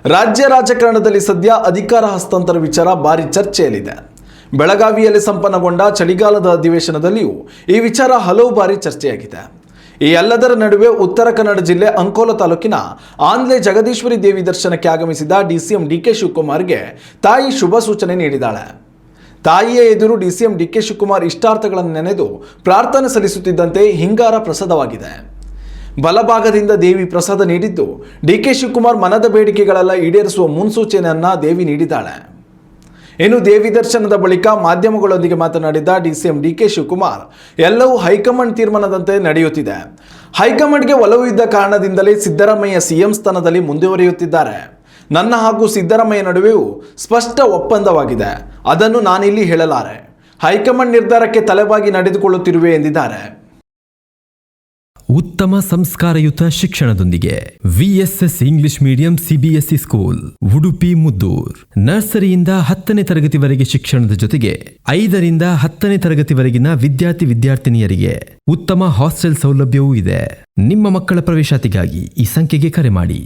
ರಾಜ್ಯ ರಾಜಕಾರಣದಲ್ಲಿ ಸದ್ಯ ಅಧಿಕಾರ ಹಸ್ತಾಂತರ ವಿಚಾರ ಭಾರಿ ಚರ್ಚೆಯಲ್ಲಿದೆ. ಬೆಳಗಾವಿಯಲ್ಲಿ ಸಂಪನ್ನಗೊಂಡ ಚಳಿಗಾಲದ ಅಧಿವೇಶನದಲ್ಲಿಯೂ ಈ ವಿಚಾರ ಹಲವು ಬಾರಿ ಚರ್ಚೆಯಾಗಿದೆ. ಈ ಎಲ್ಲದರ ನಡುವೆ ಉತ್ತರ ಕನ್ನಡ ಜಿಲ್ಲೆ ಅಂಕೋಲ ತಾಲೂಕಿನ ಆಂಧ್ಲೆ ಜಗದೀಶ್ವರಿ ದೇವಿ ದರ್ಶನಕ್ಕೆ ಆಗಮಿಸಿದ ಡಿಸಿಎಂ ಡಿಕೆ ಶಿವಕುಮಾರ್ಗೆ ತಾಯಿ ಶುಭ ಸೂಚನೆ ನೀಡಿದ್ದಾಳೆ. ತಾಯಿಯ ಎದುರು ಡಿಸಿಎಂ ಡಿಕೆ ಶಿವಕುಮಾರ್ ಇಷ್ಟಾರ್ಥಗಳನ್ನು ನೆನೆದು ಪ್ರಾರ್ಥನೆ ಸಲ್ಲಿಸುತ್ತಿದ್ದಂತೆ ಹಿಂಗಾರ ಪ್ರಸಾದವಾಗಿದೆ. ಬಲಭಾಗದಿಂದ ದೇವಿ ಪ್ರಸಾದ ನೀಡಿದ್ದು ಡಿಕೆ ಶಿವಕುಮಾರ್ ಮನದ ಬೇಡಿಕೆಗಳೆಲ್ಲ ಈಡೇರಿಸುವ ಮುನ್ಸೂಚನೆಯನ್ನ ದೇವಿ ನೀಡಿದ್ದಾಳೆ. ಇನ್ನು ದೇವಿ ದರ್ಶನದ ಬಳಿಕ ಮಾಧ್ಯಮಗಳೊಂದಿಗೆ ಮಾತನಾಡಿದ ಡಿಸಿಎಂ ಡಿಕೆ ಶಿವಕುಮಾರ್, ಎಲ್ಲವೂ ಹೈಕಮಾಂಡ್ ತೀರ್ಮಾನದಂತೆ ನಡೆಯುತ್ತಿದೆ. ಹೈಕಮಾಂಡ್ಗೆ ಒಲವು ಇದ್ದ ಕಾರಣದಿಂದಲೇ ಸಿದ್ದರಾಮಯ್ಯ ಸಿಎಂ ಸ್ಥಾನದಲ್ಲಿ ಮುಂದುವರಿಯುತ್ತಿದ್ದಾರೆ. ನನ್ನ ಹಾಗೂ ಸಿದ್ದರಾಮಯ್ಯ ನಡುವೆಯೂ ಸ್ಪಷ್ಟ ಒಪ್ಪಂದವಾಗಿದೆ. ಅದನ್ನು ನಾನಿಲ್ಲಿ ಹೇಳಲಾರೆ. ಹೈಕಮಾಂಡ್ ನಿರ್ಧಾರಕ್ಕೆ ತಲೆಬಾಗಿ ನಡೆದುಕೊಳ್ಳುತ್ತಿರುವೆ ಎಂದಿದ್ದಾರೆ. ಉತ್ತಮ ಸಂಸ್ಕಾರಯುತ ಶಿಕ್ಷಣದೊಂದಿಗೆ VSS English medium CBSE school Udupi Muddur. ನರ್ಸರಿಯಿಂದ 10ನೇ ತರಗತಿವರೆಗೆ ಶಿಕ್ಷಣದ ಜೊತೆಗೆ 5ರಿಂದ 10ನೇ ತರಗತಿವರೆಗಿನ ವಿದ್ಯಾರ್ಥಿನಿಯರಿಗೆ ಉತ್ತಮ ಹಾಸ್ಟೆಲ್ ಸೌಲಭ್ಯವೂ ಇದೆ. ನಿಮ್ಮ ಮಕ್ಕಳ ಪ್ರವೇಶಾತಿಗಾಗಿ ಈ ಸಂಖ್ಯೆಗೆ ಕರೆ ಮಾಡಿ.